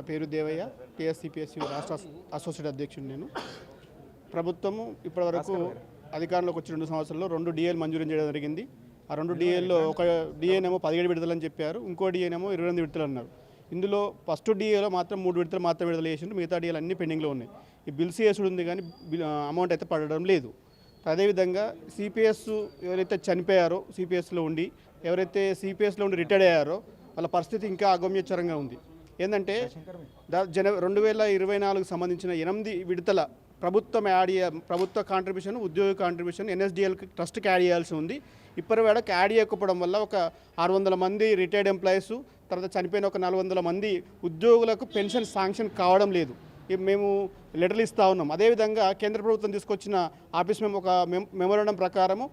పేరు దేవయ్య, టీఎస్సీపీఎస్సీ రాష్ట్ర అసోసియేట్ అధ్యక్షుడు. నేను ప్రభుత్వము ఇప్పటివరకు అధికారంలోకి వచ్చి 2 సంవత్సరాల్లో 2 డిఏలు మంజూరు చేయడం జరిగింది. ఆ 2 డిఏల్లో ఒక డిఏనేమో 17 విడుదలని చెప్పారు, ఇంకో డిఏనేమో 28 విడుదలు అన్నారు. ఇందులో ఫస్ట్ డిఏలో మాత్రం 3 విడతలు మాత్రం విడుదల చేసిండు, మిగతా డిఏలు అన్నీ పెండింగ్లో ఉన్నాయి. ఈ బిల్స్ చేసుడు ఉంది కానీ అమౌంట్ అయితే పడడం లేదు. అదేవిధంగా సిపిఎస్ ఎవరైతే చనిపోయారో, సిపిఎస్లో ఉండి ఎవరైతే సిపిఎస్లో ఉండి రిటైర్డ్ అయ్యారో వాళ్ళ పరిస్థితి ఇంకా అగమ్యచరంగా ఉంది. ఏంటంటే 2024 సంబంధించిన 8 విడతల ప్రభుత్వ కాంట్రిబ్యూషన్, ఉద్యోగ కాంట్రిబ్యూషన్ ఎన్ఎస్డిఎల్ ట్రస్ట్కి యాడ్ చేయాల్సి ఉంది. ఇప్పటి వేళకి యాడ్ చేయకపోవడం వల్ల ఒక 600 మంది రిటైర్డ్ ఎంప్లాయీస్, తర్వాత చనిపోయిన ఒక 400 మంది ఉద్యోగులకు పెన్షన్ శాంక్షన్ కావడం లేదు. మేము లెటర్లు ఇస్తూ ఉన్నాం. అదేవిధంగా కేంద్ర ప్రభుత్వం తీసుకొచ్చిన ఆఫీస్ మేము ఒక మెమోరాండం ప్రకారము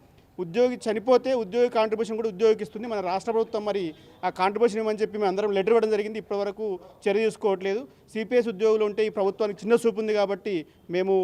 ఉద్యోగి చనిపోతే ఉద్యోగి కాంట్రిబ్యూషన్ కూడా ఉద్యోగికి ఇస్తుంది. మన రాష్ట్ర ప్రభుత్వం మరి ఆ కాంట్రిబ్యూషన్ ఇవ్వమని చెప్పి మేము అందరం లెటర్ ఇవ్వడం జరిగింది. ఇప్పటివరకు చర్య తీసుకోవట్లేదు. సిపిఎస్ ఉద్యోగులు ఉంటే ఈ ప్రభుత్వానికి చిన్న చూపు ఉంది కాబట్టి మేము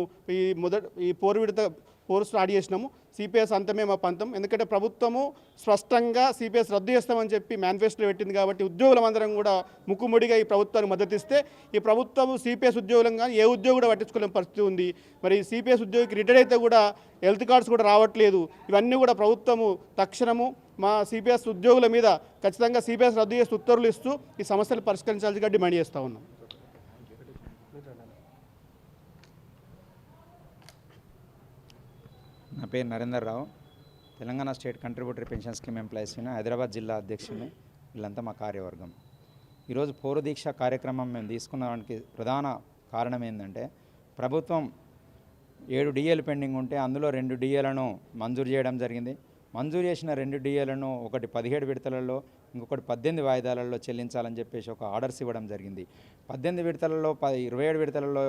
ఈ పోరు స్టార్ట్ చేసినాము. సిపిఎస్ అంతమే మా పంతం. ఎందుకంటే ప్రభుత్వము స్పష్టంగా సిపిఎస్ రద్దు చేస్తామని చెప్పి మేనిఫెస్టోలో పెట్టింది కాబట్టి ఉద్యోగులందరం కూడా ముక్కుముడిగా ఈ ప్రభుత్వానికి మద్దతు ఇస్తే ఈ ప్రభుత్వం సిపిఎస్ ఉద్యోగులం కానీ ఏ ఉద్యోగి కూడా పట్టించుకోలేని పరిస్థితి ఉంది. మరి సిపిఎస్ ఉద్యోగికి రిటైర్ అయితే కూడా హెల్త్ కార్డ్స్ కూడా రావట్లేదు. ఇవన్నీ కూడా ప్రభుత్వము తక్షణము మా సిపిఎస్ ఉద్యోగుల మీద ఖచ్చితంగా సిపిఎస్ రద్దు చేస్తూ ఉత్తర్వులు ఇస్తూ ఈ సమస్యలు పరిష్కరించాల్సిగా డిమాండ్ చేస్తూ ఉన్నాం. నా పేరు Narender Rao, Telangana state contributory pension scheme employees Hyderabad జిల్లా అధ్యక్షుడిని. వీళ్ళంతా మా కార్యవర్గం. ఈరోజు పౌర దీక్ష కార్యక్రమం మేము తీసుకున్నదానికి ప్రధాన కారణం ఏంటంటే ప్రభుత్వం 7 డిఏలు పెండింగ్ ఉంటే అందులో 2 డిఏలను మంజూరు చేయడం జరిగింది. మంజూరు చేసిన 2 డిఏలను ఒకటి 17 విడతలలో, ఇంకొకటి 18 వాయిదాలలో చెల్లించాలని చెప్పేసి ఒక ఆర్డర్స్ ఇవ్వడం జరిగింది. 18 విడతలలో 27 విడతలలో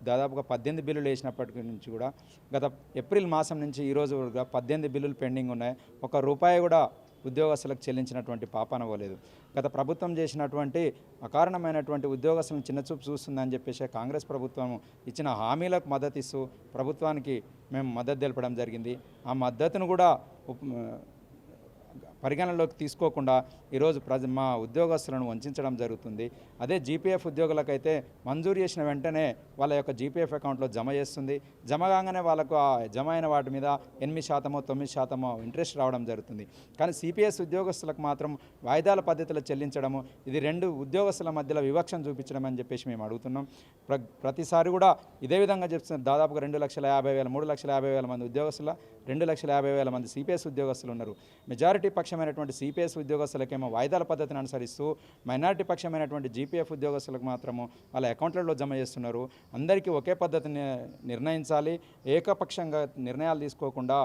దాదాపుగా 18 బిల్లులు వేసినప్పటి నుంచి కూడా గత ఏప్రిల్ మాసం నుంచి ఈరోజు 18 బిల్లులు పెండింగ్ ఉన్నాయి. ఒక రూపాయి కూడా ఉద్యోగస్తులకు చెల్లించినటువంటి పాపాన పోలేదు. గత ప్రభుత్వం చేసినటువంటి అకారణమైనటువంటి ఉద్యోగస్తులను చిన్నచూపు చూస్తుందని చెప్పేసి కాంగ్రెస్ ప్రభుత్వం ఇచ్చిన హామీలకు మద్దతు ఇస్తూ ప్రభుత్వానికి మేము మద్దతు తెలపడం జరిగింది. ఆ మద్దతును కూడా పరిగణనలోకి తీసుకోకుండా ఈరోజు మా ఉద్యోగస్తులను వంచడం జరుగుతుంది. అదే జీపీఎఫ్ ఉద్యోగులకైతే మంజూరు చేసిన వెంటనే వాళ్ళ యొక్క జీపీఎఫ్ అకౌంట్లో జమ చేస్తుంది. జమ కాగానే వాళ్ళకు ఆ జమ అయిన వాటి మీద 8%, 9% ఇంట్రెస్ట్ రావడం జరుగుతుంది. కానీ సిపిఎస్ ఉద్యోగస్తులకు మాత్రం వాయిదాల పద్ధతిలో చెల్లించడము, ఇది 2 ఉద్యోగస్తుల మధ్యలో వివక్షను చూపించడం అని చెప్పేసి మేము అడుగుతున్నాం. ప్రతిసారి కూడా ఇదే విధంగా చెప్తున్నారు. దాదాపుగా 2,50,000, 3,50,000 మంది ఉద్యోగస్తుల 2,50,000 మంది సిపిఎస్ ఉద్యోగస్తులు ఉన్నారు. మెజారిటీ పక్షమైనటువంటి సిపిఎస్ ఉద్యోగస్తులకేమో వాయిదాల పద్ధతిని అనుసరిస్తూ మైనారిటీ పక్షమైనటువంటి జీపీఎఫ్ ఉద్యోగస్తులకు మాత్రము వాళ్ళ అకౌంట్లలో జమ చేస్తున్నారు. అందరికీ ఒకే పద్ధతిని నిర్ణయించాలి, ఏకపక్షంగా నిర్ణయాలు తీసుకోకుండా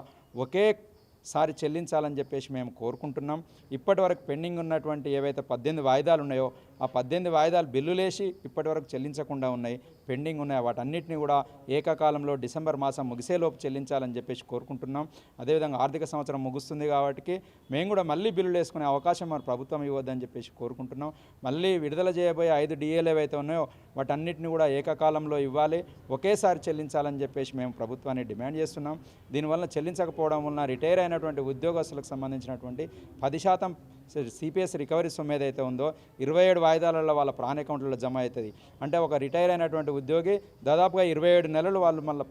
ఒకేసారి చెల్లించాలని చెప్పేసి మేము కోరుకుంటున్నాం. ఇప్పటివరకు పెండింగ్ ఉన్నటువంటి ఏవైతే 18 వాయిదాలు ఉన్నాయో ఆ 18 వాయిదాలు బిల్లులేసి ఇప్పటివరకు చెల్లించకుండా ఉన్నాయి, పెండింగ్ ఉన్నాయి. వాటన్నిటిని కూడా ఏకకాలంలో డిసెంబర్ మాసం ముగిసేలోపు చెల్లించాలని చెప్పేసి కోరుకుంటున్నాం. అదేవిధంగా ఆర్థిక సంవత్సరం ముగుస్తుంది కాబట్టి మేము కూడా మళ్ళీ బిల్లులు వేసుకునే అవకాశం మన ప్రభుత్వం ఇవ్వద్దని చెప్పేసి కోరుకుంటున్నాం. మళ్ళీ విడుదల చేయబోయే 5 డిఏలు ఏవైతే ఉన్నాయో వాటన్నిటిని కూడా ఏకకాలంలో ఇవ్వాలి, ఒకేసారి చెల్లించాలని చెప్పేసి మేము ప్రభుత్వాన్ని డిమాండ్ చేస్తున్నాం. దీనివల్ల చెల్లించకపోవడం వలన రిటైర్ అయినటువంటి ఉద్యోగస్తులకు సంబంధించినటువంటి 10% సిపిఎస్ రికవరీ సొమ్ము ఏదైతే ఉందో 27 వాయిదాలలో వాళ్ళ ప్రాన్ అకౌంట్లలో జమ అవుతుంది. అంటే ఒక రిటైర్ అయినటువంటి ఉద్యోగి దాదాపుగా 27 నెలలు వాళ్ళు మళ్ళీ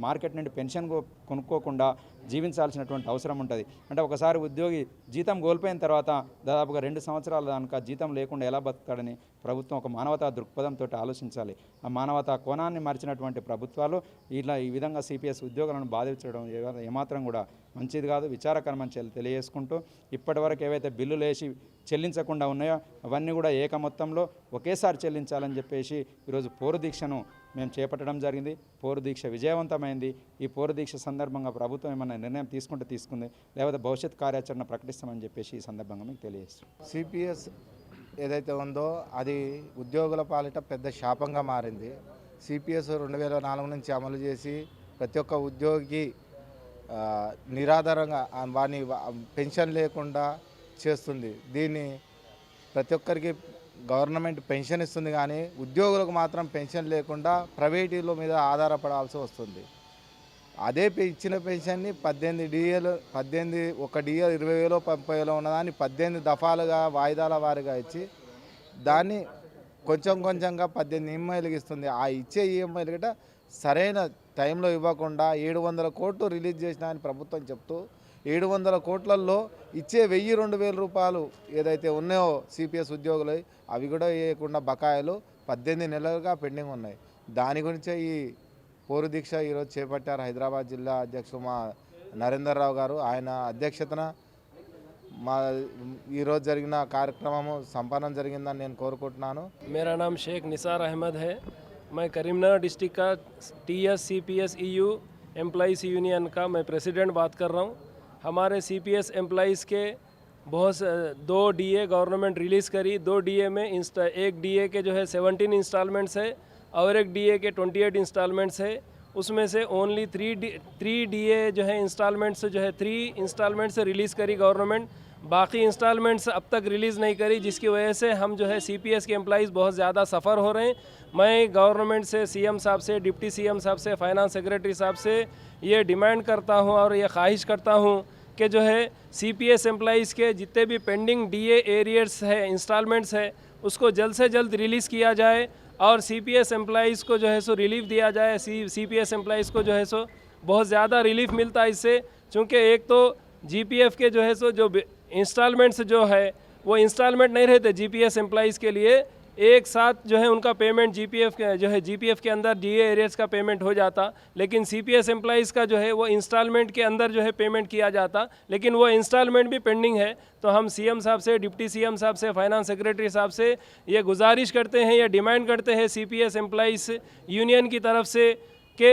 మార్కెట్ నుండి పెన్షన్ కొనుక్కోకుండా జీవించాల్సినటువంటి అవసరం ఉంటుంది. అంటే ఒకసారి ఉద్యోగి జీతం కోల్పోయిన తర్వాత దాదాపుగా 2 సంవత్సరాల దాకా జీతం లేకుండా ఎలా బతుకుతాడని ప్రభుత్వం ఒక మానవతా దృక్పథంతో ఆలోచించాలి. ఆ మానవతా కోణాన్ని మరిచినటువంటి ప్రభుత్వాలు ఈ విధంగా సిపిఎస్ ఉద్యోగులను బాధించడం ఏమాత్రం కూడా మంచిది కాదు, విచారకరమని తెలియజేసుకుంటూ ఇప్పటివరకు ఏవైతే బిల్లులు వేసి చెల్లించకుండా ఉన్నాయో అవన్నీ కూడా ఏక మొత్తంలో ఒకేసారి చెల్లించాలని చెప్పేసి ఈరోజు పౌర దీక్షను మేము చేపట్టడం జరిగింది. పౌర దీక్ష విజయవంతమైంది. ఈ పౌర దీక్ష సందర్భంగా ప్రభుత్వం ఏమన్నా నిర్ణయం తీసుకుంది, లేకపోతే భవిష్యత్ కార్యాచరణ ప్రకటిస్తామని చెప్పేసి ఈ సందర్భంగా మీకు తెలియజేస్తాం. సిపిఎస్ ఏదైతే ఉందో అది ఉద్యోగుల పాలిట పెద్ద శాపంగా మారింది. సిపిఎస్ 2004 నుంచి అమలు చేసి ప్రతి ఒక్క ఉద్యోగికి నిరాధారంగా వాని పెన్షన్ లేకుండా చేస్తుంది. దీన్ని ప్రతి ఒక్కరికి గవర్నమెంట్ పెన్షన్ ఇస్తుంది కానీ ఉద్యోగులకు మాత్రం పెన్షన్ లేకుండా ప్రైవేటీల మీద ఆధారపడాల్సి వస్తుంది. అదే ఇచ్చిన పెన్షన్ని 18 డిఏలు ఒక డిఏ 20,000 30,000 ఉన్నదాన్ని 18 దఫాలుగా వాయిదాల వారీగా ఇచ్చి దాన్ని కొంచెం కొంచెంగా 18 ఈఎంఐలకు ఇస్తుంది. ఆ ఇచ్చే ఈఎంఐలు గట సరైన టైంలో ఇవ్వకుండా 700 కోట్లు రిలీజ్ చేసినా అని ప్రభుత్వం చెప్తూ 700 కోట్లలో ఇచ్చే 1000-2000 రూపాయలు ఏదైతే ఉన్నాయో సిపిఎస్ ఉద్యోగులు అవి కూడా వేయకుండా బకాయిలు 18 నెలలుగా పెండింగ్ ఉన్నాయి. దాని గురించే ఈ పోరు దీక్ష ఈరోజు చేపట్టారు హైదరాబాద్ జిల్లా అధ్యక్షులు మా నరేందర్ రావు గారు. ఆయన అధ్యక్షతన మా ఈరోజు జరిగిన కార్యక్రమము సంపన్నం జరిగిందని నేను కోరుకుంటున్నాను. मेरा नाम शेख निसार अहमद है। मैं करीमनगर डिस्ट्रिक्ट का TS CPS EU employees union का मैं प्रेसिडेंट बात कर रहा हूँ। हमारे सीपीएस एम्प्लॉइज़ के बहुत 2 डीए गवर्नमेंट रिलीज़ करी। 2 डीए में एक डीए के जो है 17 इंस्टॉलमेंट्स है और एक डीए के 28 इंस्टॉलमेंट्स है। उसमें से ओनली 3 डीए जो है इंस्टॉलमेंट्स जो है 3 इंस्टॉलमेंट्स रिलीज़ करी गवर्नमेंट, बाकी इंस्टॉलमेंट्स अब तक रिलीज़ नहीं करी, जिसकी वजह से हम जो है सीपीएस के एम्प्लॉइज़ बहुत ज़्यादा सफ़र हो रहे हैं। मैं गवर्नमेंट से, सीएम साहब से, डिप्टी सीएम साहब से, फाइनेंस सेक्रेटरी साहब से ये डिमांड करता हूँ और ये ख्वाहिश करता हूँ कि जो है सीपीएस एम्प्लॉइज़ के जितने भी पेंडिंग डीए एरियर्स है, इंस्टॉलमेंट्स है, उसको जल्द से जल्द रिलीज़ किया जाए और सीपीएस एम्प्लॉइज़ को जो है सो रिलीफ दिया जाए। सीपीएस एम्प्लॉइज़ को जो है सो बहुत ज़्यादा रिलीफ मिलता है इससे, चूँकि एक तो जीपीएफ के जो है सो जो इंस्टॉलमेंट्स जो है वो इंस्टॉलमेंट नहीं रहते जीपीएस एम्प्लॉइज़ के लिए, एक साथ जो है उनका पेमेंट जीपीएफ के अंदर डीए एरियर्स का पेमेंट हो जाता, लेकिन सीपीएस एम्प्लॉइज़ का जो है वो इंस्टॉलमेंट के अंदर जो है पेमेंट किया जाता, लेकिन वो इंस्टॉलमेंट भी पेंडिंग है। तो हम सीएम साहब से, डिप्टी सीएम साहब से, फाइनेंस सेक्रेटरी साहब से ये गुजारिश करते हैं, ये डिमांड करते हैं सीपीएस एम्प्लॉइज़ यूनियन की तरफ से कि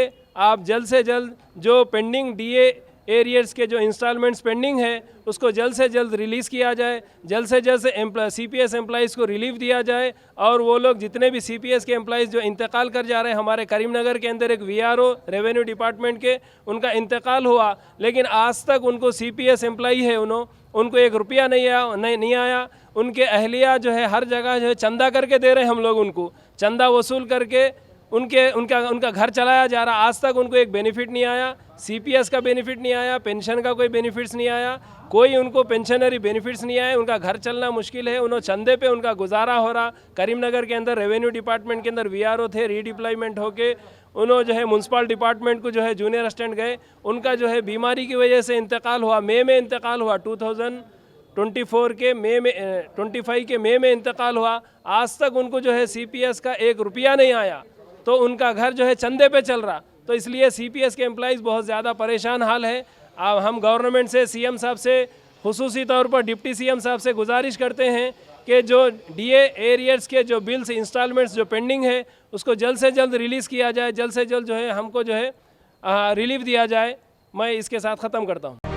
आप जल्द से जल्द जो पेंडिंग डीए एरियर्स के जो इंस्टॉलमेंट्स पेंडिंग है उसको जल्द से जल्द रिलीज़ किया जाए, जल्द से जल्द सीपीएस एम्प्लॉइज़ को रिलीफ दिया जाए। और वो लोग जितने भी सीपीएस के एम्प्लॉइज़ जो इंतकाल कर जा रहे हैं, हमारे करीमनगर के अंदर एक वीआरओ रेवेन्यू डिपार्टमेंट के उनका इंतकाल हुआ, लेकिन आज तक उनको सीपीएस एम्प्लॉई है उनको 1 रुपया नहीं आया। उनके अहलिया जो है हर जगह जो है चंदा करके दे रहे हैं, हम लोग उनको चंदा वसूल करके उनका घर चलाया जा रहा। आज तक उनको एक बेनिफिट नहीं आया, सीपीएस का बेनिफिट नहीं आया, पेंशन का कोई बेनिफिट्स नहीं आया, कोई उनको पेंशनरी बेनिफिट्स नहीं आए। उनका घर चलना मुश्किल है, उन्होंने चंदे पे उनका गुजारा हो रहा। करीमनगर के अंदर रेवेन्यू डिपार्टमेंट के अंदर वीआरओ थे, रीडिप्लॉयमेंट होके उन्होंने जो है म्यूनसिपल डिपार्टमेंट को जो है जूनियर असिस्टेंट गए, उनका जो है बीमारी की वजह से इंतकाल हुआ, मई में इंतकाल हुआ, 2024 के मई में 25 के मई में इंतकाल हुआ। आज तक उनको जो है सीपीएस का 1 रुपया नहीं आया, तो उनका घर जो है चंदे पे चल रहा। तो इसलिए सीपीएस के एम्प्लॉइज़ बहुत ज़्यादा परेशान हाल है। अब हम गवर्नमेंट से, सीएम साहब से, खुसूसी तौर पर डिप्टी सीएम साहब से गुजारिश करते हैं कि जो डीए एरियर्स के जो बिल्स इंस्टॉलमेंट्स जो पेंडिंग है उसको जल्द से जल्द रिलीज़ किया जाए, जल्द से जल्द जो है हमको जो है रिलीफ दिया जाए। मैं इसके साथ ख़त्म करता हूँ।